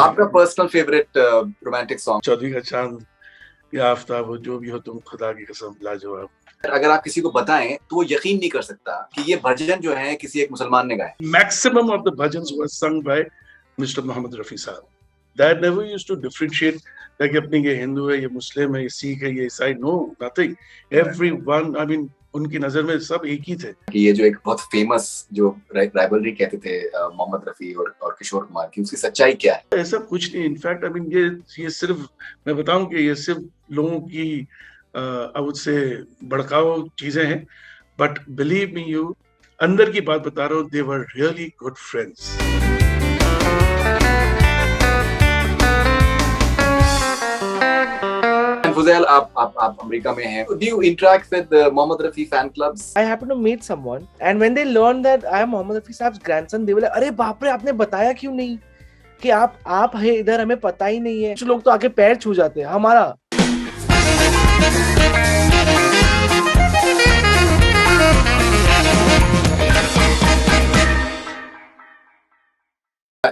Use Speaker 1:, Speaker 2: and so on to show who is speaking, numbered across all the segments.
Speaker 1: आपका personal favourite romantic song?
Speaker 2: चौधरी का चांद या आफ्ताब हो, जो भी हो तुम, खुदा की कसम लाजवाब।
Speaker 1: अगर आप किसी को बताएं तो वो यकीन नहीं कर सकता कि ये भजन जो है किसी एक मुसलमान ने गाए।
Speaker 2: Maximum of the bhajans were sung by Mr. Mohammed Rafi साहब. That never used to differentiate like अपनी ये हिंदू है, ये मुस्लिम है, ये सिख है, ये ईसाई. No, nothing. Everyone, I mean, उनकी नजर में सब एक ही थे.
Speaker 1: कि ये जो एक बहुत फेमस जो राइवलरी कहते थे मोहम्मद रफी और किशोर कुमार की, उसकी सच्चाई क्या है?
Speaker 2: ऐसा कुछ नहीं. इनफैक्ट आई मीन ये सिर्फ मैं बताऊं कि ये सिर्फ लोगों की से भड़काऊ चीजें हैं. बट बिलीव मी यू, अंदर की बात बता रहा हूँ, they were really good friends.
Speaker 1: Fuzail, आप अमेरिका में हैं. Do you interact with Mohammed Rafi fan clubs?
Speaker 3: I happened to meet someone, and when they learned that I am Mohammed Rafi साहब's grandson, they were like, अरे बाप रे, आपने बताया क्यों नहीं कि आप है इधर, हमें पता ही नहीं है. कुछ लोग तो आके पैर छू जाते हैं हमारा.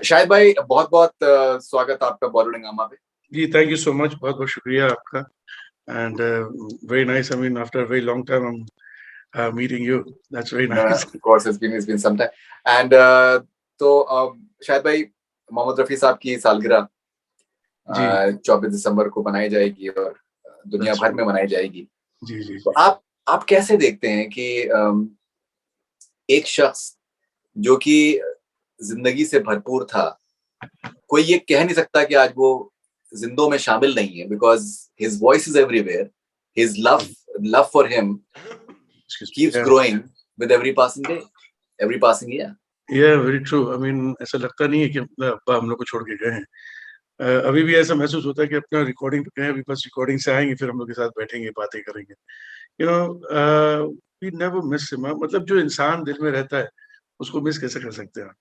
Speaker 1: शाहिद भाई, बहुत बहुत स्वागत आपका बॉलीवुड हंगामा पे.
Speaker 2: जी, थैंक यू सो मच. बहुत बहुत शुक्रिया आपका. And very nice. I mean after very long time I am meeting you. That's very nice.
Speaker 1: Of course, it's been some time. And तो शाहिद भाई, मोहम्मद रफी साहब की सालगिरह 24 दिसंबर को मनाई जाएगी और दुनिया भर में मनाई जाएगी.
Speaker 2: जी जी.
Speaker 1: तो आप कैसे देखते हैं कि एक शख्स जो कि जिंदगी से भरपूर था, कोई ये कह नहीं सकता कि आज वो जिंदों में शामिल नहीं है, because his voice is everywhere. His love for him keeps growing with every passing day, every passing year.
Speaker 2: Yeah, very true. I mean, ऐसा लगता नहीं है कि अब्बा हम लोग को छोड़ के गए हैं. अभी भी ऐसा महसूस होता है कि अपना रिकॉर्डिंग पे गए, अभी बस रिकॉर्डिंग से आएंगे, फिर हम लोग के साथ बैठेंगे, बातें करेंगे. You know, we never miss him. मतलब जो इंसान दिल में रहता है उसको मिस कैसे कर सकते हैं.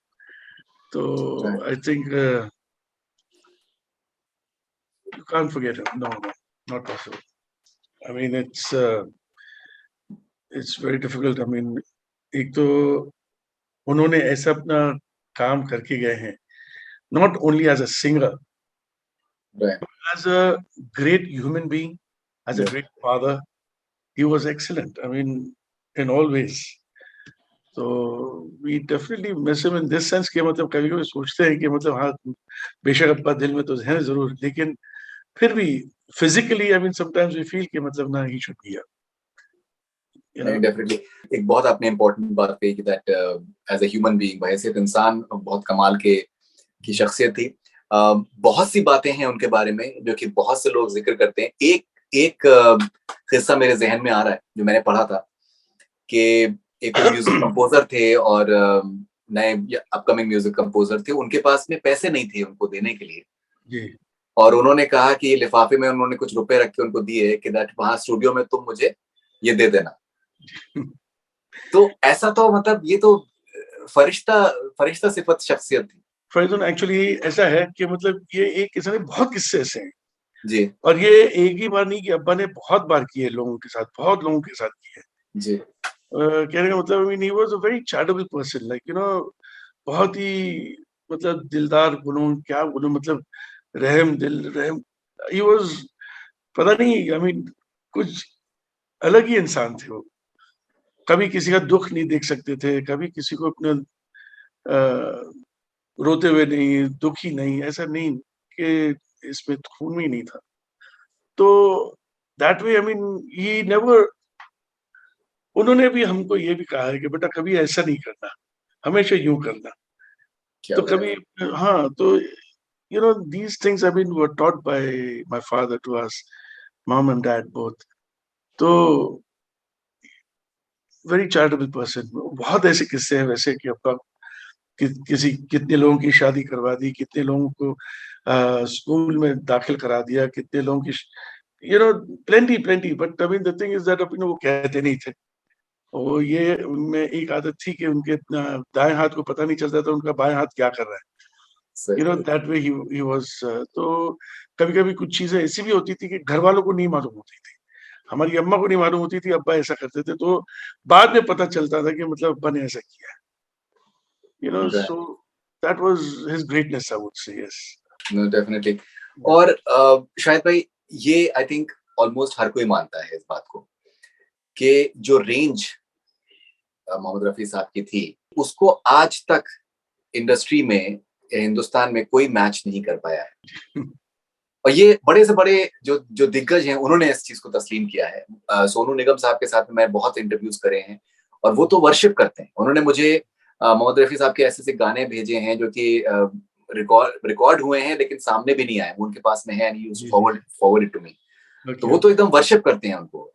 Speaker 2: तो I think you can't forget him. No, not possible. I mean it's very difficult. I mean, एक तो उन्होंने ऐसा अपना काम करके गए हैं, not only as a singer,
Speaker 1: Right.
Speaker 2: but as a great human being, as a great father. He was excellent. I mean, in all ways. So we definitely miss him in this sense कि मतलब कभी-कभी सोचते हैं कि मतलब हाँ, बेशक अब्बा दिल में तो हैं जरूर, लेकिन फिर भी physically, I mean, sometimes we feel कि मतलब ना, he should be here.
Speaker 1: Definitely. एक बहुत आपने इम्पोर्टेंट बात कही कि that as a human being, बहैसियत इंसान, बहुत कमाल की शख्सियत थी. बहुत सी बातें हैं उनके बारे में जो कि बहुत से लोग जिक्र करते हैं. एक किस्सा मेरे जहन में आ रहा है जो मैंने पढ़ा था कि एक म्यूजिक कंपोजर थे और नए अपकमिंग म्यूजिक कंपोजर थे. उनके पास में पैसे नहीं थे उनको देने के लिए
Speaker 2: जी.
Speaker 1: और उन्होंने कहा कि लिफाफे में उन्होंने कुछ रुपए रख के उनको दिए कि दैट वहां स्टूडियो में तुम मुझे ये दे देना. तो ऐसा तो मतलब ये तो फरिश्ता सिफत शख्सियत थी.
Speaker 2: फरीदुन, एक्चुअली ऐसा है कि मतलब ये एक किस्से में बहुत किस्से ऐसे हैं
Speaker 1: जी. और
Speaker 2: ये एक ही बार नहीं कि अब्बा ने बहुत बार किए लोगों के साथ, बहुत लोगों के साथ किए
Speaker 1: जी.
Speaker 2: कहने का मतलब, I mean, he was a very charitable person, like, you know, बहुत ही मतलब दिलदार गुणों, क्या गुणों, मतलब रहम. he was, पता नहीं, I mean, कुछ अलग ही इंसान थे वो. कभी किसी का दुख नहीं देख सकते थे, कभी किसी को अपने रोते हुए नहीं, दुखी नहीं, ऐसा नहीं कि इसमें खून भी नहीं था. तो that way, I mean, he never, उन्होंने भी हमको ये भी कहा है कि बेटा कभी ऐसा नहीं करना, हमेशा यूं करना. तो कभी हाँ, तो you know, these things, I mean, were taught by my father to us, mom and dad both. तो वेरी चैरिटेबल पर्सन. बहुत ऐसे किस्से हैं वैसे कि अब्बा कितने लोगों की शादी करवा दी, कितने लोगों को स्कूल में दाखिल करा दिया, कितने लोगों की, you know, plenty. But I mean, the thing is that, you know, वो कहते नहीं थे. और ये उनमें एक आदत थी कि उनके दाएं हाथ को पता नहीं चलता था उनका बाएं हाथ क्या कर रहा है. You know, that way he was. तो कभी-कभी कुछ चीजें ऐसी भी होती थी कि घर वालों को नहीं मालूम होती थी. हमारी अम्मा को नहीं मालूम होती थी, अब्बा ऐसा करते थे, तो बाद में पता चलता था कि मतलब अब्बा ने ऐसा किया. You know, so that was his greatness, I would say. Yes.
Speaker 1: No definitely. और शायद भाई ये आई थिंक ऑलमोस्ट हर कोई मानता है इस बात को कि जो रेंज मोहम्मद रफी साहब की थी उसको आज तक इंडस्ट्री में हिंदुस्तान में कोई मैच नहीं कर पाया है। और ये बड़े से बड़े जो दिग्गज हैं उन्होंने इस चीज को तस्लीम किया है। सोनू निगम साहब के साथ मैं बहुत इंटरव्यूज करे हैं और वो तो वर्शिप करते हैं। उन्होंने मुझे मोहम्मद रफी साहब के ऐसे गाने भेजे हैं जो कि रिकॉर्ड हुए हैं लेकिन सामने भी नहीं आए, वो उनके पास में है, and he forward it to me. तो वो तो एकदम वर्शिप करते हैं उनको।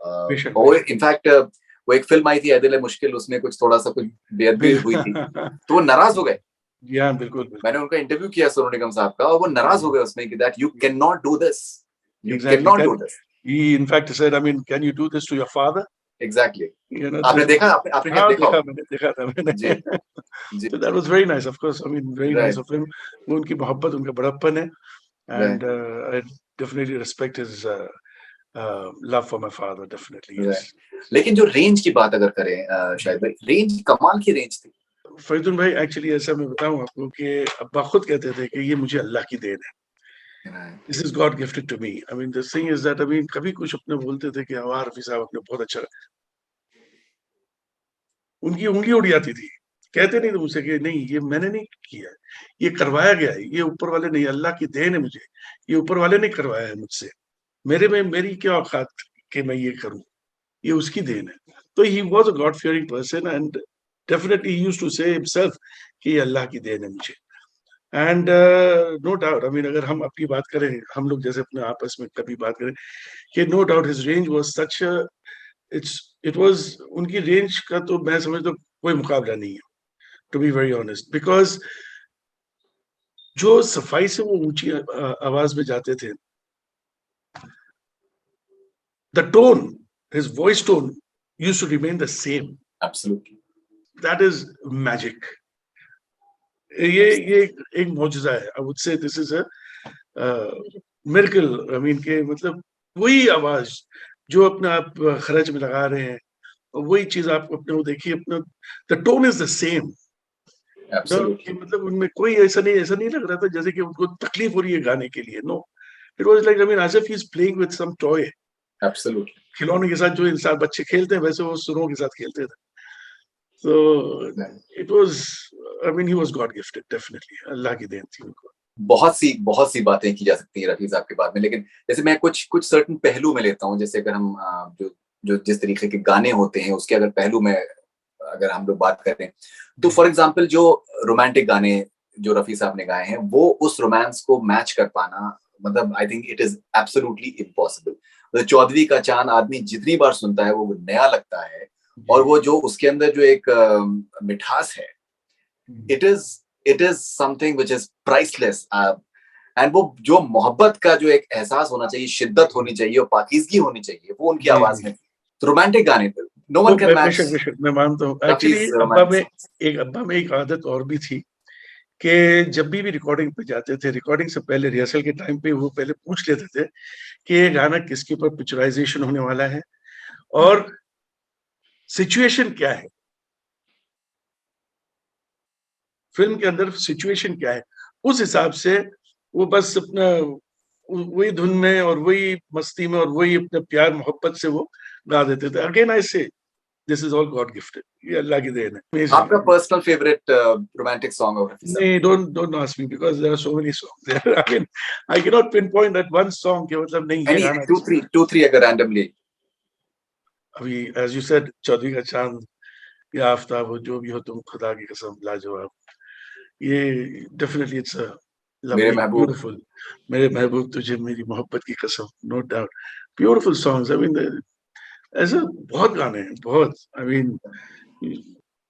Speaker 1: और इनफैक्ट वो एक फिल्म आई थी ऐ दिल है मुश्किल, उसमें कुछ थोड़ा सा कुछ बेअदबी हुई थी तो वो नाराज हो गए।
Speaker 2: बिल्कुल।
Speaker 1: मैंने उनका इंटरव्यू किया सोनू निगम साहब का और वो नाराज हो गए उसमें कि that you can not do this, you can not do this.
Speaker 2: He in fact said, I mean, can you do this to your father?
Speaker 1: Exactly.
Speaker 2: You know,
Speaker 1: आपने देखा
Speaker 2: मैंने देखा था
Speaker 1: जी जी।
Speaker 2: So that was very nice, of course. I mean, very nice of him. वो उनकी मोहब्बत, उनका बड़प्पन है, and I definitely respect his love for my father, definitely. Yes.
Speaker 1: लेकिन जो रेंज की बात अगर करें शायद भाई, रेंज कमाल की रेंज थी।
Speaker 2: फरीदुन भाई, एक्चुअली ऐसा मैं बताऊं आपको कि अब्बा खुद कहते थे कि ये मुझे अल्लाह की देन है। This is God gifted to me. I mean, the thing is that, I mean, कभी कुछ अपने बोलते थे कि हमारा रफी साहब अपने बहुत अच्छा, उनकी उंगली उड़ जाती थी। कहते नहीं थे मुझसे कि नहीं ये मैंने नहीं किया, ये करवाया गया है, ये ऊपर वाले नहीं, अल्लाह की देन है मुझे, ये ऊपर वाले ने करवाया है मुझसे, मेरे में मेरी क्या औकात कि मैं ये करूं, ये उसकी देन है। तो he was a god fearing person and definitely he used to say himself कि ये अल्लाह की देन है मुझे। And no doubt, I mean, अगर हम अपनी बात करें, हम लोग जैसे अपने आपस में कभी बात करें कि no doubt his range was such, it was, उनकी रेंज का तो मैं समझता हूं कोई मुकाबला नहीं है, to be very honest, because जो सफाई से वो ऊंची आवाज में जाते थे, the tone, his voice tone used to remain the same.
Speaker 1: Absolutely,
Speaker 2: that is magic. ये एक मौजूदा है। I would say this is a miracle. I mean के मतलब वही आवाज जो अपने आप खरज में लगा रहे हैं, वही चीज आप अपने वो देखिए, अपना the tone is the same. मतलब उनमें कोई ऐसा नहीं लग रहा था जैसे कि उनको तकलीफ हो रही है गाने के लिए। No, it was like, I mean, as if he is playing with some toy.
Speaker 1: Absolutely,
Speaker 2: खिलौने के साथ जो इंसान बच्चे खेलते हैं वैसे वो सुरों के साथ खेलते थे। So it was, I mean, he was God gifted, definitely. अल्लाह की देन थी उनको।
Speaker 1: बहुत सी बातें की जा सकती हैं रफी साहब के बारे में, लेकिन जैसे मैं कुछ सर्टेन पहलू में लेता हूँ। जैसे अगर हम जो जिस तरीके के गाने होते हैं उसके अगर पहलू में अगर हम लोग बात करें तो फॉर एग्जांपल जो रोमांटिक गाने जो रफी साहब ने गाए हैं वो उस रोमांस को मैच कर पाना, मतलब I think it is absolutely impossible. मतलब चौधरी का चांद आदमी जितनी बार सुनता है वो नया लगता है, और वो जो उसके अंदर जो एक मिठास है, it is something which is priceless. And वो जो मोहब्बत का जो एक एहसास होना चाहिए, शिद्दत होनी चाहिए और पाकीज़गी होनी चाहिए, वो उनकी आवाज में थी। तो रोमांटिक गाने नो वन कैन मैच।
Speaker 2: बेशक मैं मानता हूँ। एक्चुअली अब्बा में एक आदत और भी थी कि जब भी रिकॉर्डिंग पे जाते थे, रिकॉर्डिंग से पहले, रिहर्सल के टाइम पे वो पहले पूछ लेते थे कि ये गाना किसके ऊपर पिक्चराइजेशन होने वाला है और सिचुएशन क्या है, फिल्म के अंदर सिचुएशन क्या है। उस हिसाब से वो बस अपना वही धुन में और वही मस्ती में और वही अपने प्यार मोहब्बत से वो गा देते थे। अगेन आई से this is all God gifted, ये अल्लाह की देन है।
Speaker 1: आपका personal favourite romantic song of Rafi साहब?
Speaker 2: नहीं, don't ask me because there are so many songs there. I mean, I cannot pinpoint that one song के मतलब नहीं ये गाना।
Speaker 1: two three अगर randomly।
Speaker 2: अभी as you said, चौधरी का चांद या आफ्ताब हो, जो भी हो तुम खुदा की कसम लाजवाब, ये डेफिनेटली इट्स अ
Speaker 1: मेरे महबूब,
Speaker 2: ब्यूटीफुल, मेरे महबूब तुझे मेरी मोहब्बत की कसम, no doubt, beautiful songs. I mean ऐसे बहुत गाने हैं, बहुत। आई मीन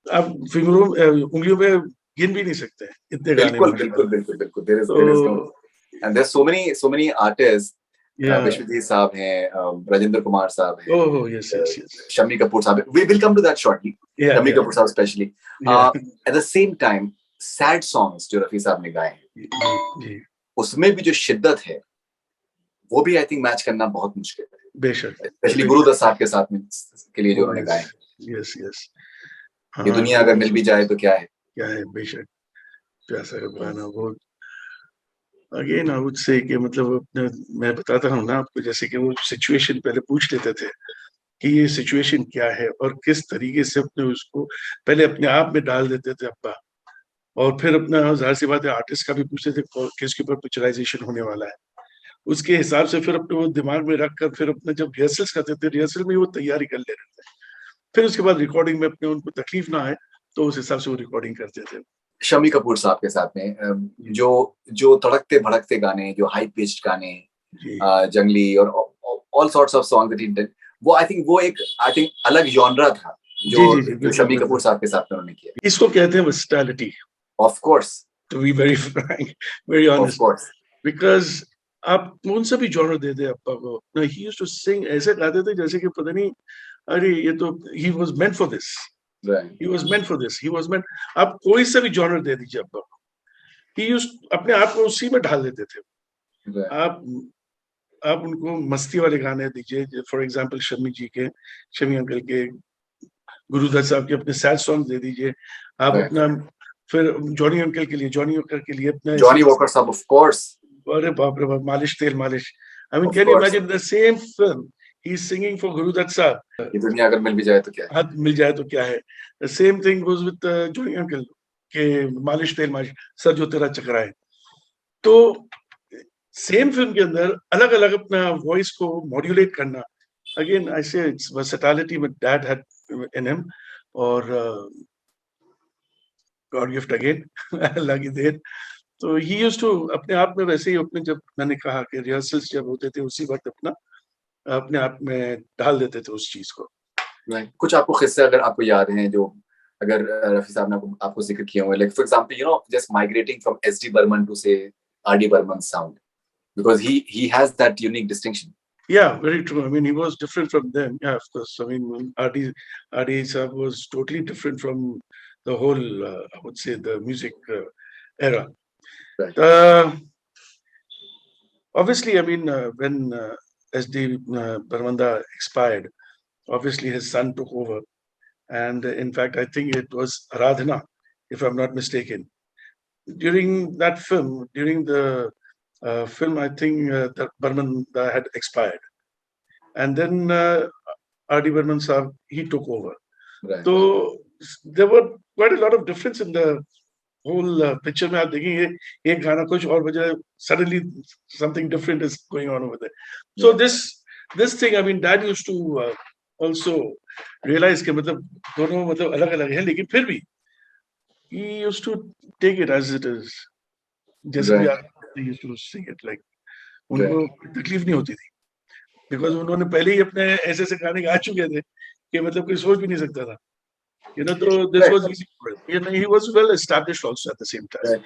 Speaker 2: आप उंगलियों में गिन भी नहीं सकते हैं इतने गाने।
Speaker 1: बिल्कुल and there's so many artists। Vishwajeet साहब हैं, राजेंद्र कुमार साहब हैं,
Speaker 2: ओह यस,
Speaker 1: शम्मी कपूर साहब, we will come to that shortly। Shammi Kapoor साहब especially। at the same time sad songs जो रफी साहब ने गाए हैं, उसमें भी जो शिद्दत है वो भी आई थिंक मैच करना बहुत मुश्किल है।
Speaker 2: बेशक,
Speaker 1: स्पेशली गुरुदत्त साहब के साथ में के लिए जो उन्होंने गाए।
Speaker 2: यस
Speaker 1: ये दुनिया अगर मिल भी जाए तो क्या है,
Speaker 2: बेशक, प्यासा का गाना वो अगेन आई वुड से कि मतलब मैं बताता हूँ ना आपको, जैसे कि वो सिचुएशन पहले पूछ लेते थे कि ये सिचुएशन क्या है और किस तरीके से अपने उसको पहले अपने आप में डाल देते थे अब्बा, और फिर अपना जाहिर सी बात है आर्टिस्ट का भी पूछते थे किसके ऊपर पिक्चराइजेशन होने वाला है, उसके हिसाब से फिर अपने वो दिमाग में रख कर फिर अपने जब रिहर्सल्स करते थे, रिहर्सल में वो तैयारी कर ले रहे थे, फिर उसके बाद रिकॉर्डिंग में अपने उनको तकलीफ ना आए तो उस हिसाब से वो रिकॉर्डिंग करते थे।
Speaker 1: शम्मी कपूर साहब के साथ में जो जो तड़कते भड़कते गाने, जो हाई पिच्ड गाने, जंगली और all sorts of song that he did, वो आई थिंक अलग जॉनरा था जो शम्मी कपूर साहब के साथ में उन्होंने किया।
Speaker 2: इसको कहते हैं versatility,
Speaker 1: of course,
Speaker 2: to be very frank, very honest, because आप कौन सा भी जॉनर दे दे अप्पा को, ही यूज्ड टू सिंग, ऐसे गाते थे जैसे कि पता नहीं, अरे ये तो he was meant for this, he was meant for this, he was meant. आप कोई सा भी जॉनर दे दीजिए अप्पा को, ही यूज्ड अपने आप को उसी में ढाल देते थे। आप उनको मस्ती वाले गाने दीजिए, फॉर एग्जांपल शम्मी अंकल के, गुरुदत्त साहब के अपने सैड सॉन्ग दे दीजिए आप, अपना फिर जॉनी अंकल के लिए, जॉनी वॉकर के लिए अपना,
Speaker 1: जॉनी वॉकर साहब ऑफ कोर्स,
Speaker 2: अरे बाप रे बाप, मालिश तेल मालिश, I mean can you imagine the same film he is singing for Guru Dutt साहब,
Speaker 1: ये दुनिया अगर मिल भी जाए तो क्या है,
Speaker 2: हाथ मिल जाए तो क्या है। The same thing goes with Johnny uncle के मालिश तेल मालिश, सर जो तेरा चकराए। तो सेम फिल्म के अंदर अलग अलग अपना वॉइस को मॉड्यूलेट करना, अगेन आई से it's versatility what dad had in him, और गॉड गिफ्ट अगेन, अल्लाह की देन। तो ही यूज्ड टू अपने आप में वैसे ही अपने, जब मैंने कहा कि रिहर्सल्स जब होते थे उसी वक्त अपना अपने आप में डाल देते थे उस चीज को।
Speaker 1: कुछ आपको किस्से अगर आपको याद हैं जो अगर रफी साहब ने आपको जिक्र किए हुए, like for example you know just migrating from SD Burman to से RD Burman sound, because he has that unique distinction.
Speaker 2: Yeah, very true. I mean, he was different from them. Yeah, of course. I mean, R.D. Saab was totally different from the whole, I would say, the music era.
Speaker 1: Right.
Speaker 2: Obviously, I mean, when S.D. Barmanda expired, obviously his son took over. And in fact, I think it was Aradhana, if I'm not mistaken. During that film, during the film, I think that Burman had expired, and then R.D. Burman Saab, he took over.
Speaker 1: Right.
Speaker 2: So there were quite a lot of difference in the whole picture. में आप देखेंगे एक गाना कुछ और बजा, suddenly something different is going on over there. So this thing, I mean, Dad used to also realize कि मतलब दोनों मतलब अलग अलग हैं, लेकिन फिर भी he used to take it as it is. जैसे भी they used to sing it like, उनको तकलीफ नहीं होती थी, because उन्होंने पहले ही अपने ऐसे ऐसे गाने गा चुके थे कि मतलब कोई सोच भी नहीं सकता था, you know, तो this was easy for him. You know, he was well established also at the same time.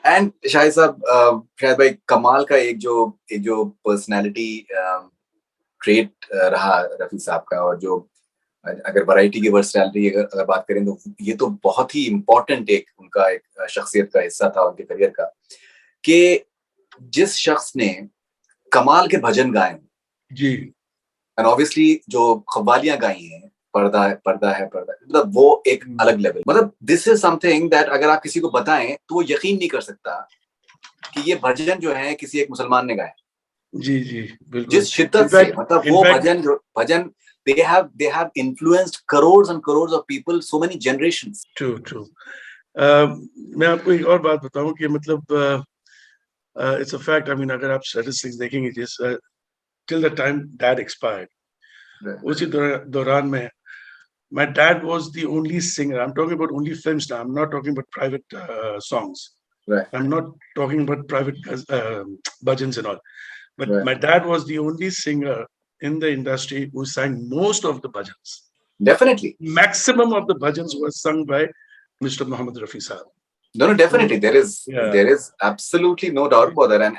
Speaker 1: And Shahid साहब, शाहिद भाई, कमाल का एक जो पर्सनालिटी ट्रेट रहा रफी साहब का, और जो अगर वैरायटी की वर्सटैलिटी अगर बात करें तो ये तो बहुत ही इम्पोर्टेंट एक उनका एक शख्सियत का हिस्सा था उनके करियर का, कि जिस शख्स ने कमाल के भजन गाए
Speaker 2: जी,
Speaker 1: एंड ऑब्वियसली जो कव्वालियां गाई हैं, पर्दा है, मतलब वो एक अलग लेवल, मतलब दिस इज समथिंग दैट अगर आप किसी को बताएं तो वो यकीन नहीं कर सकता कि ये भजन जो है किसी एक मुसलमान ने गाया।
Speaker 2: जी जी बिल्कुल,
Speaker 1: जिस शिद्दत से, मतलब वो भजन they have influenced crores and crores of people, so many generations.
Speaker 2: True. मैं आपको एक और बात बताऊं कि मतलब it's a fact. I mean, अगर आप statistics देखेंगे, जिस till the time Dad expired, उसी दौरान में my dad was the only singer. I'm talking about only films now. I'm not talking about private songs.
Speaker 1: Right.
Speaker 2: I'm not talking about private bhajans and all. But my dad was the only singer in the industry who sang most of the bhajans.
Speaker 1: Definitely.
Speaker 2: Maximum of the bhajans were sung by Mr. Muhammad Rafi Sahab.
Speaker 1: No, definitely. There is absolutely no doubt about that. And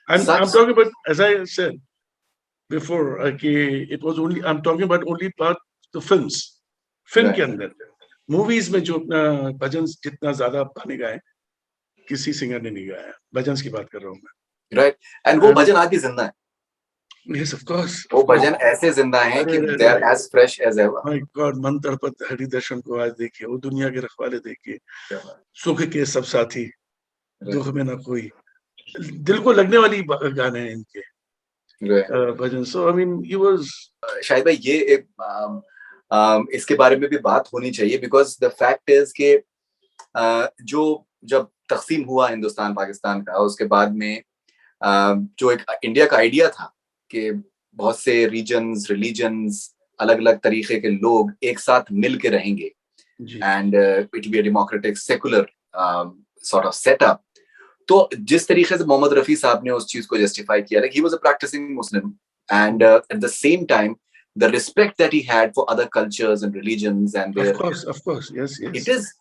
Speaker 2: I'm talking about, as I said before, it was only, I'm talking about only about the films. Film के अंदर, movies में जो अपना भजन जितना ज्यादा पाने गाए किसी सिंगर ने नहीं गाया, भजन की बात कर रहा हूँ मैं।
Speaker 1: राइट, एंड वो भजन आज भी जिंदा है।
Speaker 2: Yes, of course.
Speaker 1: वो भजन ऐसे जिंदा हैं कि they are as fresh as ever.
Speaker 2: My God, मन तड़पत हरि दर्शन को आज देखिए, वो दुनिया के रखवाले देखिए, सुख के सब साथी, दुख में ना कोई, दिल को लगने वाली गाने हैं इनके भजन. So I mean he was.
Speaker 1: शायद भाई ये एक इसके बारे में भी बात होनी चाहिए, बिकॉज द फैक्ट इज कि जो जब तकसीम हुआ हिंदुस्तान पाकिस्तान का, उसके बाद में जो एक इंडिया का आइडिया था कि बहुत से रीजन्स, रिलीजन्स, अलग अलग तरीके के लोग एक साथ मिल के रहेंगे and it will be a democratic secular sort of setup. तो जिस तरीके से मोहम्मद रफी साहब ने उस चीज को जस्टिफाई किया, like he was a practicing Muslim and at the same time the respect that he had for other cultures and religions and their,
Speaker 2: of course, yes.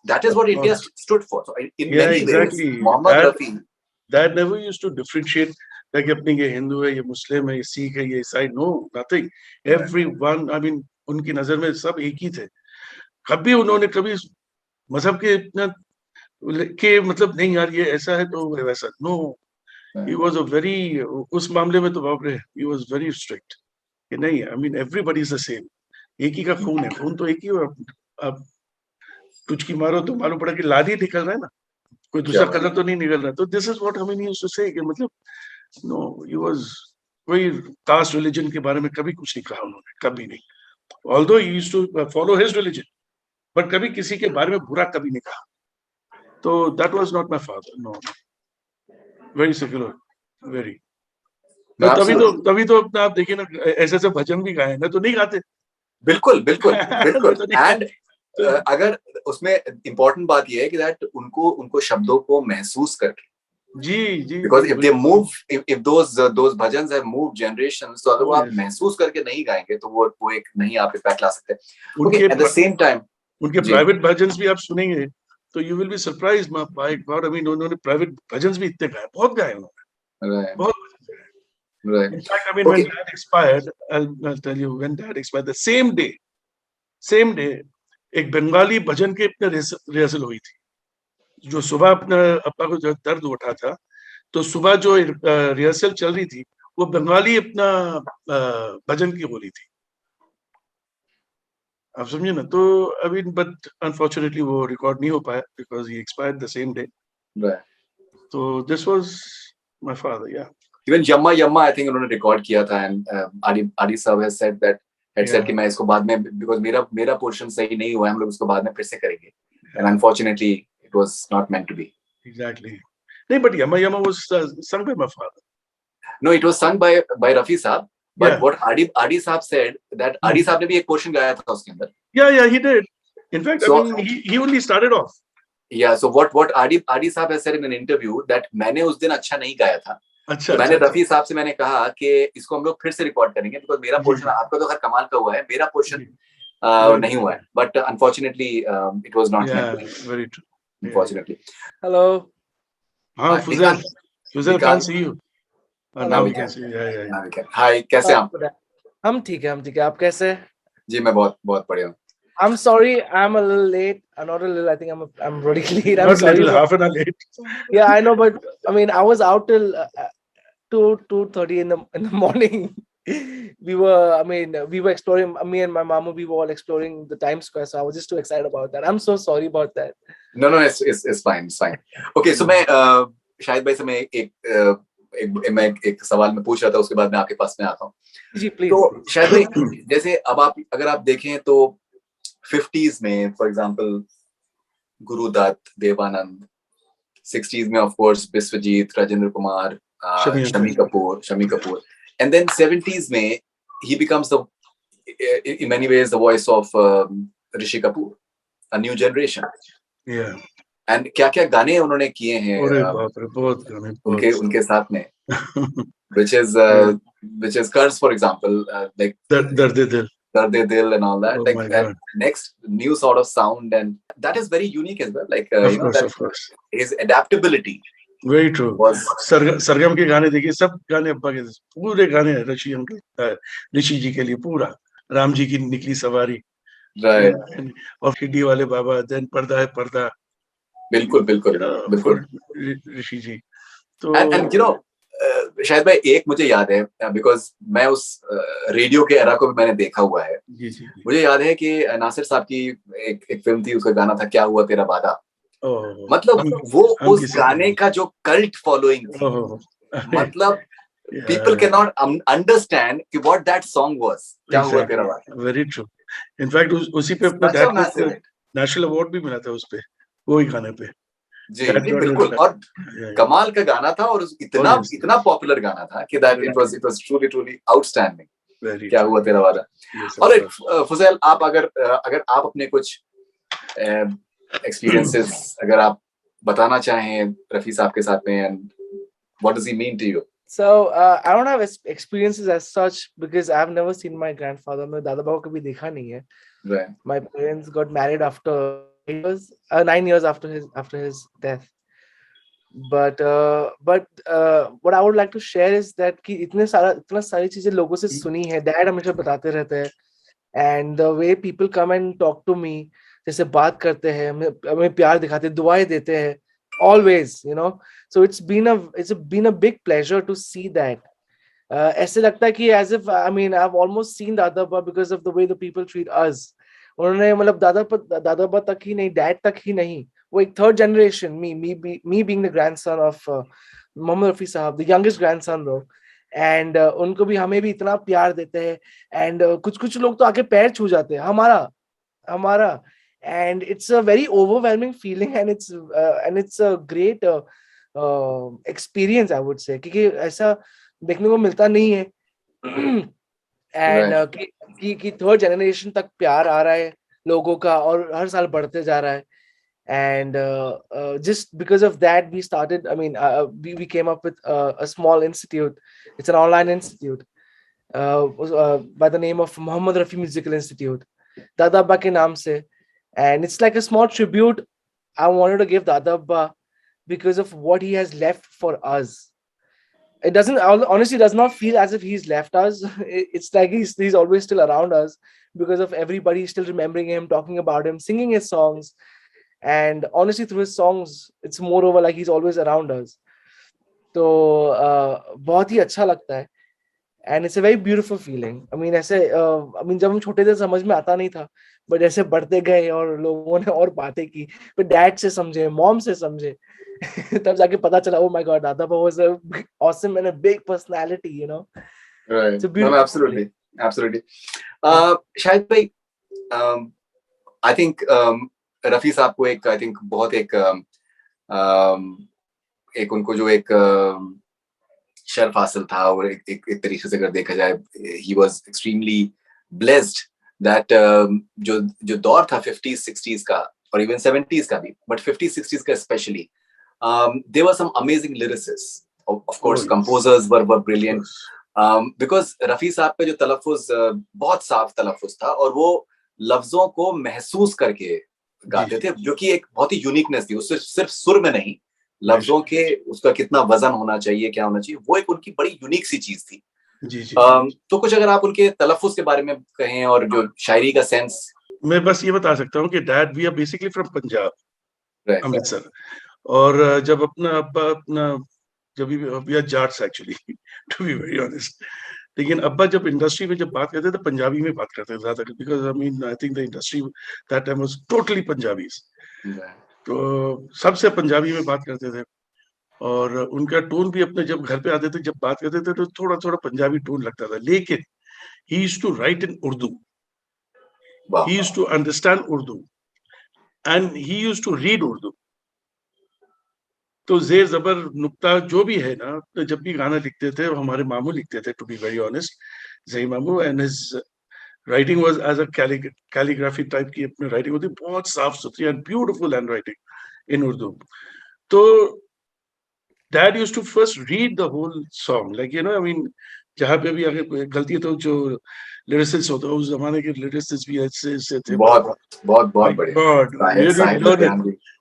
Speaker 1: That is what India stood for. So in many
Speaker 2: exactly.
Speaker 1: ways, Mohammad Rafi
Speaker 2: that never used to differentiate like अपने ये हिंदू है, ये मुस्लिम है, ये सिख है, ये ईसाई, no, nothing. Everyone, I mean, उनकी नजर में सब एक ही थे. कभी उन्होंने कभी मजहब के इतना के मतलब नहीं यार ये ऐसा है तो वैसा, no. He was a very, उस मामले में तो बाप रे, he was very strict. कि नहीं, I mean everybody is the same. एक ही का खून है, खून तो एक ही हो. अब टुचकी मारो तो मालूम पड़ा कि लाल ही निकल रहा है ना, कोई दूसरा कलर तो नहीं निकल रहा. तो this is what I mean he used to say कि मतलब no, he was कोई कास्ट रिलीजन के बारे में कभी कुछ नहीं कहा उन्होंने, कभी नहीं. Although he used to follow his religion, but कभी किसी के बारे में बुरा कभी नहीं कहा. तो that was not my father, no. Very secular, very. तभी तो अपना आप देखिए ना, ऐसे भजन भी गाए ना, तो नहीं गाते.
Speaker 1: बिल्कुल. एंड अगर उसमें इम्पोर्टेंट बात ये है कि दैट उनको शब्दों को महसूस करके,
Speaker 2: जी,
Speaker 1: because if they move, if those bhajans have moved generations, तो अगर वो आप महसूस करके नहीं गाएंगे तो वो एक नहीं आप इम्पैक्ट ला सकते. Okay, eight the same time
Speaker 2: उनके प्राइवेट भजन्स भी आप सुनेंगे तो you will be surprised. My God, I mean उन्होंने प्राइवेट भजन्स भी इतने गाए, बहुत गाए उन्होंने, बहुत.
Speaker 1: Right.
Speaker 2: In fact, I mean, when Dad expired, I'll tell you, when Dad expired, the same day, एक बंगाली भजन के अपने रिहर्सल हुई थी. जो सुबह अपना अप्पा को जो दर्द उठा था, तो सुबह जो रिहर्सल चल रही थी, वो बंगाली अपना भजन की हो रही थी. आप समझे ना. तो अभी बट अनफॉर्चुनेटली वो रिकॉर्ड नहीं हो पाया because he expired the same day.
Speaker 1: Right.
Speaker 2: So this was my father, yeah.
Speaker 1: Even Yamma I think उन्होंने रिकॉर्ड किया था, and Adi साहब has said that said कि मैं इसको बाद में, because मेरा पोर्शन सही नहीं हुआ, हम लोग उसको बाद में फिर से करेंगे. And unfortunately it was not meant to be.
Speaker 2: Exactly. नहीं, but Yamma was sung by my father.
Speaker 1: No, it was sung by Rafi साहब. But what Adi साहब said that Adi साहब ने भी एक पोर्शन गाया था उसके अंदर.
Speaker 2: Yeah, he did. In fact, so, I mean, he only started off.
Speaker 1: Yeah, so what Adi साहब has said in an interview that मैंने उस दिन अच्छा नहीं गाया था.
Speaker 2: अच्छा,
Speaker 1: मैंने रफी साहब से मैंने कहा कि इसको हम लोग फिर से रिकॉर्ड करेंगे, बिकॉज मेरा पोर्शन, आपका तो खैर कमाल का हुआ है, मेरा पोर्शन नहीं हुआ है. But unfortunately it was not
Speaker 2: very true,
Speaker 1: unfortunately.
Speaker 3: Hello.
Speaker 2: हाँ, Fuzail can see you. Now we can see you. Yeah.
Speaker 1: Hi, कैसे आप?
Speaker 3: हम ठीक है. आप कैसे?
Speaker 1: जी मैं बहुत बढ़िया हूँ.
Speaker 3: I'm sorry, I'm a little late. Not a little, I think I'm really late. I'm sorry.
Speaker 2: Little, half an hour late.
Speaker 3: Yeah, I know, but I mean, I was out till 2:30 in the morning. We were exploring, me and my mama, we were all exploring the Times Square, so I was just too excited about that. I'm so sorry about that.
Speaker 1: No, it's fine. Okay, so मैं शायद भाई से मैं एक सवाल में पूछ रहा था, उसके बाद मैं आपके पास में आता हूँ.
Speaker 3: जी प्लीज.
Speaker 1: तो शायद भाई जैसे अब अगर आप देखें तो 50s में for example Gurudatt, Dev Anand, 60s में of course Vishwajeet, Rajendra Kumar, Shammi Kapoor, and then 70s में he becomes in many ways the voice of Rishi Kapoor, a new generation.
Speaker 2: Yeah.
Speaker 1: And क्या गाने उन्होंने किए हैं
Speaker 2: बहुत गाने
Speaker 1: उनके साथ में which is Curse, for example, like Darde Dil and all that.
Speaker 2: Oh,
Speaker 1: like that next new sort of sound, and that is very unique as well. Like
Speaker 2: of course.
Speaker 1: His adaptability.
Speaker 2: Very true. सरगम के गाने देखिए, सब गाने अब्बा के पूरे गाने ऋषि जी के लिए, पूरा राम जी की निकली सवारी,
Speaker 1: right,
Speaker 2: और खिड्डी वाले बाबा, देन पर्दा है पर्दा.
Speaker 1: बिल्कुल
Speaker 2: ऋषि जी. तो
Speaker 1: and you know शायद भाई एक मुझे याद है, बिकॉज मैं उस रेडियो के एरा को भी मैंने देखा हुआ है.
Speaker 2: जी.
Speaker 1: मुझे याद है कि नासिर साहब की एक फिल्म थी, उसका गाना था क्या हुआ तेरा वादा. मतलब वो उस गाने का जो कल्ट फॉलोइंग थी, मतलब people cannot understand कि what that song was. क्या हुआ तेरा बात?
Speaker 2: Very true. In fact उसी पे अपने डैड को नेशनल अवार्ड भी मिला था उस पे, वही गाने पे।
Speaker 1: जी बिल्कुल, और कमाल का गाना था, और इतना पॉपुलर गाना था कि that it was truly outstanding. क्या हुआ तेरा वादा? और फुजैल, आप अगर आप अपने कुछ एक्सपीरियंसेस अगर आप बताना चाहें रफी साहब के साथ में, and what does he mean to you?
Speaker 3: So I don't have experiences as such because I've never seen my grandfather. मैं दादा बाबू कभी देखा नहीं है.
Speaker 1: Right.
Speaker 3: My parents got married after 9 years after his death. But what I would like to share is that कि इतना सारी चीजें लोगों से सुनी है. Dad हमेशा बताते रहते हैं, and the way people come and talk to me, जैसे बात करते हैं, हमें प्यार दिखाते हैं, दुआएं देते हैं, always, you know. So it's been a big pleasure to see that. ऐसे लगता है कि as if I've almost seen दादा because of the way the people treat us. उन्होंने मतलब दादा तक ही नहीं, dad तक ही नहीं, वो एक third generation, me being the grandson of Mohammad Rafi Sahab, the youngest grandson though, and उनको भी हमें भी इतना प्यार देते हैं, and कुछ लोग तो आके पैर छू जाते हैं हमारा, and it's a very overwhelming feeling, and it's a great experience, I would say, क्योंकि ऐसा देखने को मिलता नहीं है. And कि थर्ड जनरेशन तक प्यार आ रहा है लोगों का, और हर साल बढ़ते जा रहा है. And just because of that we started, we came up with a small institute. It's an online institute by the name of Muhammad Rafi Musical Institute, Dada Abba ke naam se. And it's like a small tribute I wanted to give Dada Abba because of what he has left for us. It honestly does not feel as if he's left us. It's like he's always still around us because of everybody still remembering him, talking about him, singing his songs. And honestly, through his songs, it's moreover like he's always around us. तो बहुत ही अच्छा लगता है, and it's a very beautiful feeling. ऐसे जब हम छोटे थे समझ में आता नहीं था, but जैसे बढ़ते गए और लोगों ने और बातें की, फिर डैड से समझे, मॉम से समझे, तब जाके पता चला, oh my God, Dada Baba was a awesome and a big personality, you know.
Speaker 1: Right. It's a beautiful absolutely. Shahid भाई, I think रफी साहब को एक, I think बहुत एक उनको जो एक शर्फ हासिल था, और एक तरीके से अगर देखा जाए, he was extremely blessed that जो दौर था 50s 60s का, और even 70s का भी, but 50s 60s का especially, there were some amazing lyricists. Of course, composers were brilliant. Because Rafi साहब का जो तलफ़ुज़ बहुत साफ तलफ़ुज़ था, और वो लफ्जों को महसूस करके गाते थे, जो कि एक बहुत ही यूनिकनेस थी. उससे सिर्फ सुर में नहीं, लफ्जों के उसका कितना वजन होना चाहिए, क्या होना चाहिए, वो एक उनकी बड़ी यूनिक सी चीज थी. तो कुछ अगर आप उनके तलफ़ुज़ के बारे में कहें, और जो शायरी का सेंस.
Speaker 2: मैं बस ये बता सकता हूँ कि that we are basically from Punjab, Amritsar, और जब we are Jats actually, to be very honest. लेकिन अब्बा जब इंडस्ट्री में जब बात करते थे, पंजाबी में बात करते थे ज्यादा, because I think the industry that time was totally Punjabis. तो सबसे पंजाबी में बात करते थे, और उनका टोन भी अपने जब घर पे आते थे, जब बात करते थे, तो थोड़ा थोड़ा पंजाबी टोन लगता था. लेकिन he used to write in Urdu, he used to understand Urdu, and he used to read Urdu. तो जेर जबर नुक्ता जो भी है ना, तो जब भी गाना लिखते थे, हमारे मामू लिखते थे, to be very honest, Zahi मामू, and his writing was as a calligraphy type की अपनी राइटिंग होती, बहुत साफ सुथरी and beautiful handwriting in Urdu. तो dad used to first read the whole song, like you know, जहाँ पे भी अगर गलती है तो जो लिरिसिस्ट होता है, उस जमाने के लिरिसिस्ट भी ऐसे थे,
Speaker 1: बहुत बढ़िया.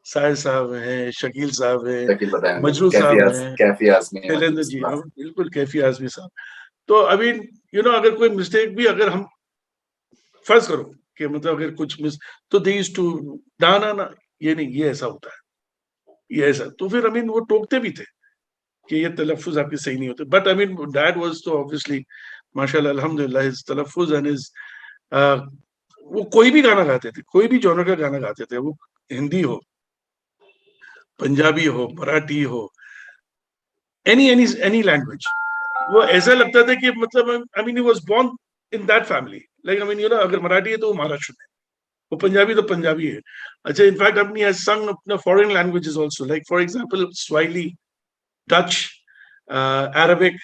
Speaker 2: साहिर साहब हैं, शकील साहब हैं, मजरू साहब हैं,
Speaker 1: कैफी आज़मी,
Speaker 2: शैलेंद्र जी, बिल्कुल कैफी आज़मी साहब. तो अगर कोई मिस्टेक भी, अगर हम फर्ज करो कि मतलब अगर कुछ तो दे यूज्ड टू ना, ये नहीं, ये ऐसा होता है, ये ऐसा. तो फिर वो टोकते भी थे कि ये तलफ़ुज़ आपके सही नहीं होते. बट डैड वाज तो ऑब्वियसली माशाल्लाह, अल्हम्दुलिल्लाह, हिज तलफ़ुज़ एंड हिज, वो कोई भी गाना गाते थे, कोई भी जॉनर का गाना गाते थे, वो हिंदी हो, पंजाबी हो, मराठी हो, any language, वो ऐसा लगता था कि मतलब I mean he was born in that family. Like I mean you know, अगर मराठी है तो वो महाराष्ट्र में, वो पंजाबी तो पंजाबी है. अच्छा, in fact अपनी has sung foreign languages also, like for example Swahili, Dutch, Arabic,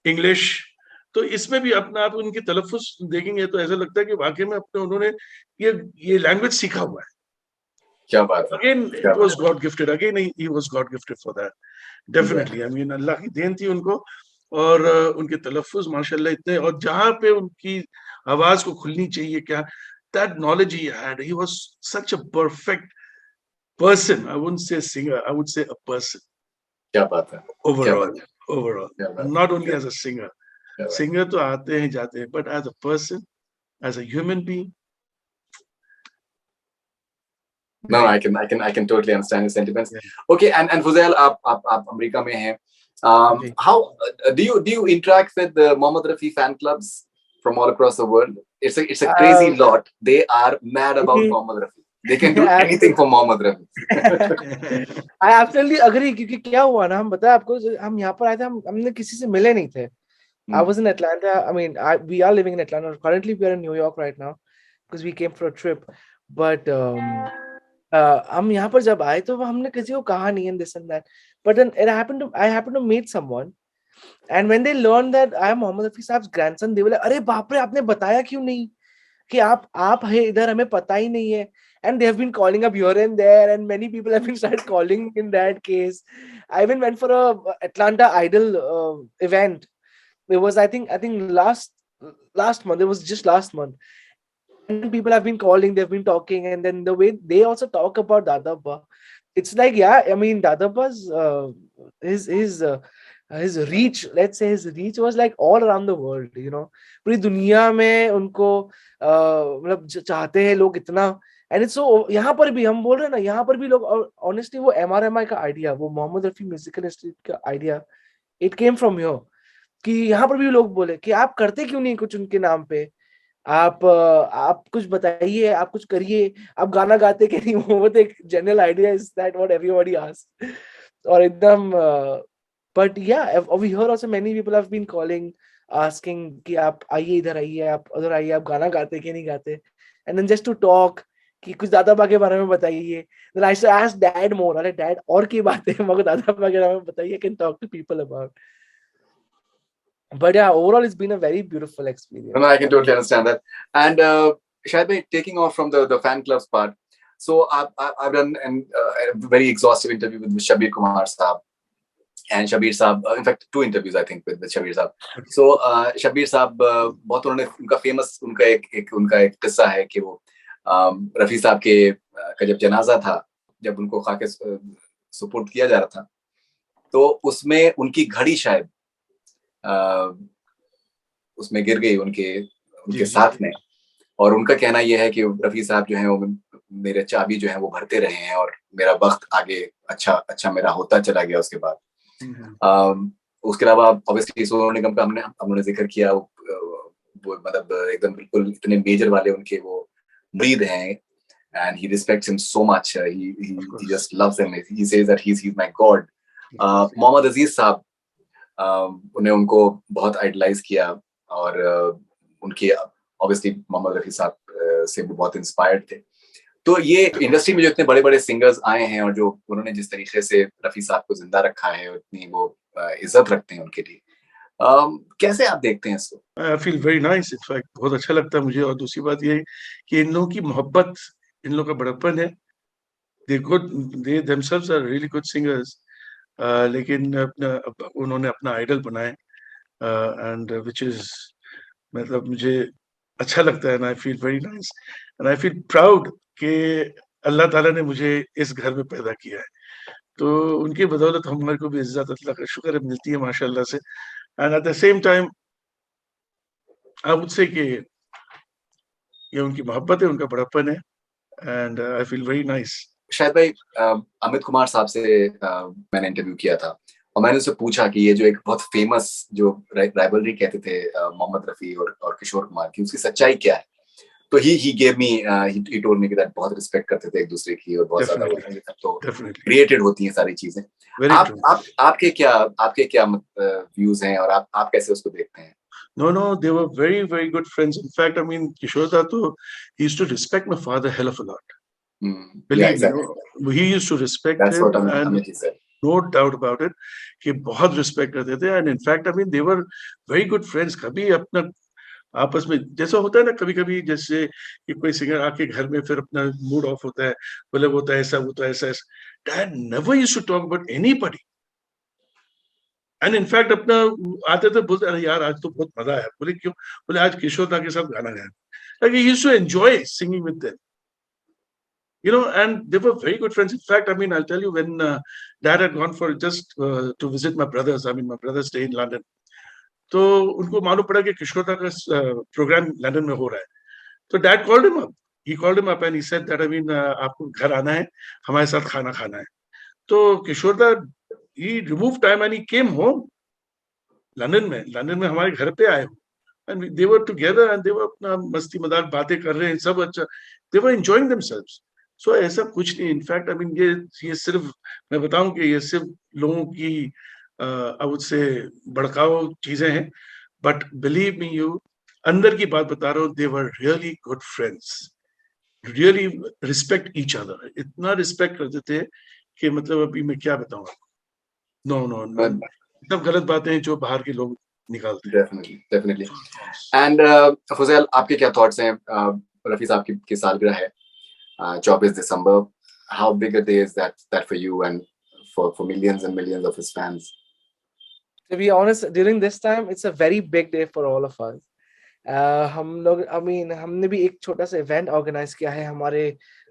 Speaker 2: English. तो इसमें भी अपना आप उनकी तलफ़ुज़ देखेंगे तो ऐसा लगता है कि वाकई में अपने उन्होंने ये लैंग्वेज सीखा हुआ है.
Speaker 1: क्या बात है.
Speaker 2: Again, it was God gifted. Again, he was God gifted for that. Definitely. I mean, अल्लाह की देन थी उनको, और उनके तलफ़ुज़ माशाल्लाह इतने, और जहाँ पे उनकी आवाज़ को खुलनी चाहिए, क्या that knowledge he had. He was such a perfect person. I wouldn't say singer. I would say a person.
Speaker 1: क्या बात है.
Speaker 2: Overall. Not only as a singer. Singer तो आते हैं जाते हैं, but as a person, as a human being.
Speaker 1: No, I can totally understand your sentiments. Yeah. Okay, and Fuzail, आप America में हैं. How do you interact with the Mohammed Rafi fan clubs from all across the world? It's a crazy lot. They are mad about Mohammed Rafi. They can do anything for Mohammed Rafi.
Speaker 3: I absolutely agree, क्योंकि क्या हुआ ना, हम बताया आपको, हम यहाँ पर आए थे, हमने किसी से मिले नहीं थे. I was in Atlanta. I mean, we are living in Atlanta. Currently, we are in New York right now because we came for a trip. But हम यहाँ पर जब आए तो हमने किसी को कहा नहीं, and this and that. But then I happened to meet someone, and when they learned that I am Mohammed Rafi साहब's grandson, they were like, अरे बाप रे, आपने बताया क्यों नहीं कि आप है इधर, हमें पता ही नहीं है. And they have been calling up here and there, and many people have been started calling in that case. I even went for a Atlanta Idol event. It was I think last month. It was just last month. And people have been calling, they've been talking, and then the way they also talk about Dadabba, it's like, yeah, I mean, Dadabba's his reach, let's say his reach was like all around the world, you know. पूरी दुनिया में उनको मतलब चाहते हैं लोग इतना. And it's so, यहाँ पर भी हम बोल रहे हैं ना, यहाँ पर भी लोग, honestly वो MRMI का आइडिया, वो मोहम्मद रफी म्यूजिकल इंस्टीट्यूट का idea, it came from here. कि यहाँ पर भी लोग बोले कि आप करते क्यों नहीं कुछ उनके नाम पे, आप कुछ बताइए, आप कुछ करिए, आप गाना गाते कि नहीं. वो तो एक general idea is that what everybody ask, और एकदम. But yeah over here also many people have been calling asking कि आप आइए, इधर आइए, आप उधर आइए, आप गाना गाते कि नहीं गाते, and then just to talk कि कुछ दादाबा के बारे में बताइए. Then I ask dad more, अरे डैड और की बातें मगर दादाबा के बारे में बताइए, can talk to people about. But yeah, overall, it's been a very beautiful experience.
Speaker 1: No, I can totally understand that. And Shahid bhai, taking off from the fan clubs part, so I've done a very exhaustive interview with Shabir Kumar Saab. And Shabir Saab, in fact, 2 interviews I think with Shabir Saab. So Shabir Saab, बहुत उन्होंने उनका famous उनका एक किस्सा है कि वो रफी साहब का जब जनाजा था, जब उनको खाके सुपुर्द किया जा रहा था, तो उसमें उनकी घड़ी शायद उसमें गिर गई उनके साथ में. और उनका कहना यह है कि रफी साहब जो है वो मेरे चाबी जो है वो भरते रहे हैं, और मेरा वक्त आगे अच्छा मेरा होता चला गया उसके बाद. उसके अलावा ऑब्वियसली सोनू निगम का हमने जिक्र किया. वो मतलब एकदम बिल्कुल इतने मेजर वाले उनके वो मुरीद हैं, and he respects him so much. He just loves him. He says that he's my god. Mohammad अजीज साहब, उनको बहुत आइडलाइज किया, और उनके ऑब्वियसली मोहम्मद रफी साहब से वो बहुत इंस्पायर्ड थे. तो ये इंडस्ट्री में जो इतने बड़े-बड़े सिंगर्स आए हैं, और जो उन्होंने जिस तरीके से रफी साहब को जिंदा रखा है, और इतनी वो इज्जत रखते हैं उनके लिए, कैसे आप देखते हैं इसको?
Speaker 2: I feel very nice. In fact बहुत अच्छा लगता है मुझे. और दूसरी बात ये कि इन लोगों की मोहब्बत, इन लोगों का बड़प्पन है. they themselves are really good singers, लेकिन उन्होंने अपना आइडल बनाए, एंड विच इज मतलब मुझे अच्छा लगता है. And I feel very nice, and I feel proud कि अल्लाह ताला ने मुझे इस घर में पैदा किया है. तो उनकी बदौलत हमारे को भी इज्जत, अल्लाह का शुक्र है, मिलती है माशाल्लाह से. And at the same time I would से कि ये उनकी मोहब्बत है, उनका बड़प्पन है, and I feel very nice.
Speaker 1: शायद भाई, अमित कुमार साहब से मैंने इंटरव्यू किया था, और मैंने उससे पूछा कि ये जो एक बहुत फेमस जो राइवलरी कहते थे मोहम्मद रफी और किशोर कुमार की, उसकी सच्चाई क्या है. तो he gave me he told me that बहुत रिस्पेक्ट करते थे एक दूसरे की और बहुत ज्यादा
Speaker 2: Definitely.
Speaker 1: तो
Speaker 2: Definitely.
Speaker 1: क्रिएटेड होती हैं सारी चीजें.
Speaker 2: Very true.
Speaker 1: आपके क्या व्यूज हैं और आप कैसे उसको देखते हैं?
Speaker 2: No, they were very, very good friends. In fact, I mean, Kishore Datu, he used to respect my father hell of a lot. Believe
Speaker 1: exactly.
Speaker 2: me, he used to respect
Speaker 1: That's
Speaker 2: him,
Speaker 1: what
Speaker 2: and
Speaker 1: Amit said.
Speaker 2: no doubt about it, कि बहुत respect करते थे. And in fact, I mean, they were very good friends. कभी अपना आपस में जैसा होता है ना, कभी-कभी जैसे कि कोई सिंगर आके घर में फिर अपना मूड ऑफ होता है, बोले वो तो ऐसा, वो तो ऐसा. Dad never used to talk about anybody. And in fact अपना आते थे, बोलते अरे यार आज तो बहुत मजा आया. बोले क्यों? बोले आज किशोर दा के साथ गाना गाया. Like he used to enjoy singing with them, and they were very good friends. In fact, I mean, I'll tell you, when Dad had gone for just to visit my brothers. I mean, my brothers stay in London. तो उनको मालूम पड़ा कि किशोर दा का programme London में हो रहा है. तो Dad called him up. He called him up and he said that, I mean, आपको घर आना है, हमारे साथ खाना खाना है. तो किशोर दा, he removed time and he came home. London में हमारे घर पे आए हो, and they were together and they were अपना मस्ती मजाक बातें कर रहे हैं, सब अच्छा. They were enjoying themselves. So ऐसा कुछ नहीं. इनफैक्ट आई मीन ये सिर्फ मैं बताऊं कि ये सिर्फ लोगों की आई वुड से भड़काऊ चीजें हैं, बट बिलीव मी यू, अंदर की बात बता रहा हूँ, they were really good friends, really respect each other. इतना रिस्पेक्ट करते थे कि मतलब अभी मैं क्या बताऊं आपको. नो सब गलत बातें हैं जो बाहर के लोग निकालते हैं.
Speaker 1: डेफिनेटली. एंड फुजैल, आपके क्या थॉट्स हैं? रफी साहब की सालगिरह है 24 दिसंबर. How big a day is that for you and for millions and millions of his fans?
Speaker 3: To be honest, during this time, it's a very big day for all of us. हम लोग, I mean, हमने भी एक छोटा सा event organise किया है हमारे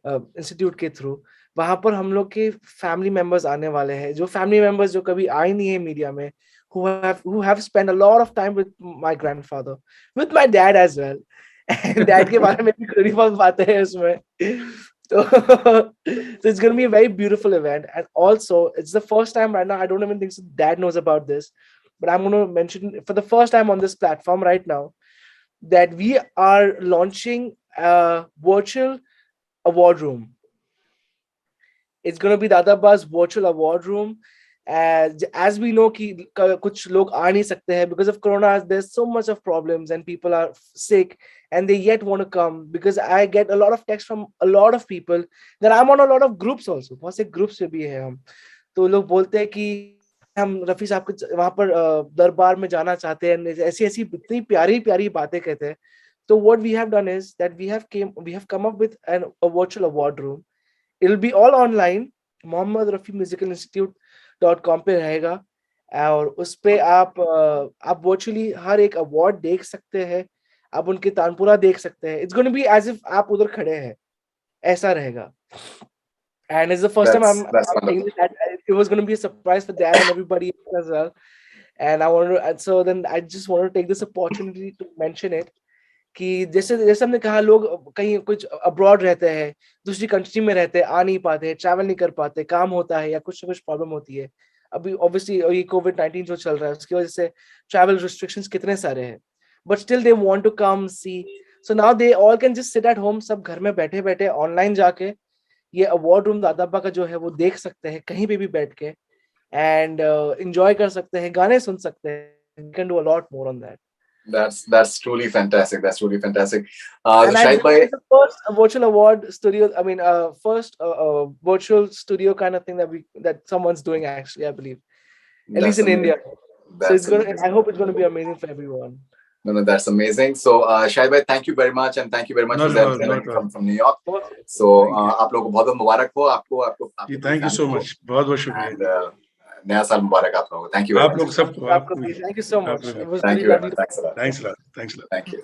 Speaker 3: इंस्टीट्यूट के थ्रू. वहां पर हम लोग के फैमिली मेंबर्स आने वाले हैं, जो फैमिली मेंबर्स जो कभी आए नहीं है मीडिया में, who have spent a lot of time with my grandfather, with my dad as well. Dad के बारे में भी थोड़ी बहुत बातें हैं उसमें. So it's going to be a very beautiful event, and also it's the first time right now, I don't even think so Dad knows about this, but I'm going to mention for the first time on this platform right now that we are launching a virtual award room. It's going to be Dada Abba's virtual award room. As we know कि कुछ लोग आ नहीं सकते हैं because of corona. There's so much of problems and people are sick and they yet want to come, because I get a lot of text from a lot of people that I'm on a lot of groups also. बहुत से groups में भी है हम. तो लोग बोलते हैं कि हम रफी साहब के वहां पर दरबार में जाना चाहते हैं, ऐसी ऐसी इतनी प्यारी प्यारी बातें कहते हैं. So what we have done is that we have come up with a virtual award room. It'll be all online. Mohammad Rafi Musical Institute.com पे रहेगा, और उस पे आप वर्चुअली हर एक अवार्ड देख सकते हैं, आप उनके तानपुरा देख सकते हैं. It's going to be as if आप उधर खड़े हैं, ऐसा रहेगा. And it's the first time I'm thinking that it was going to be a surprise for Dad and everybody as well. And so then I just want to take this opportunity to mention it कि जैसे हमने कहा, लोग कहीं कुछ abroad रहते हैं, दूसरी कंट्री में रहते हैं, आ नहीं पाते, ट्रैवल नहीं कर पाते, काम होता है या कुछ ना कुछ प्रॉब्लम होती है. अभी ऑब्वियसली ये कोविड-19 जो चल रहा है उसकी वजह से ट्रैवल रिस्ट्रिक्शंस कितने सारे हैं, but still they want to come see. So now they all can just sit at home, सब घर में बैठे बैठे ऑनलाइन जाके ये अवार्ड रूम दादा अब्बा का जो है वो देख सकते हैं कहीं पे भी बैठ के, एंड एंजॉय कर सकते हैं, गाने सुन सकते हैं. You can do a lot more on that.
Speaker 1: That's truly fantastic. That's truly fantastic.
Speaker 3: And Shahid bhai, the first virtual award studio. I mean, first virtual studio kind of thing that someone's doing actually, I believe, at least in India. So it's gonna. I hope it's going to be amazing for everyone.
Speaker 1: No, that's amazing. So, Shahid bhai, thank you very much, and thank you very much from New York. So, आप लोगों को बहुत मुबारक हो. आपको.
Speaker 2: Thank you so much. बहुत शुक्रिया.
Speaker 1: नया साल मुबारक आप लोगों को. Thank you.
Speaker 2: आप लोग सबको.
Speaker 3: Thank you so much.
Speaker 1: Thank you. Thanks a lot.
Speaker 2: Thanks a lot.
Speaker 1: Thank you.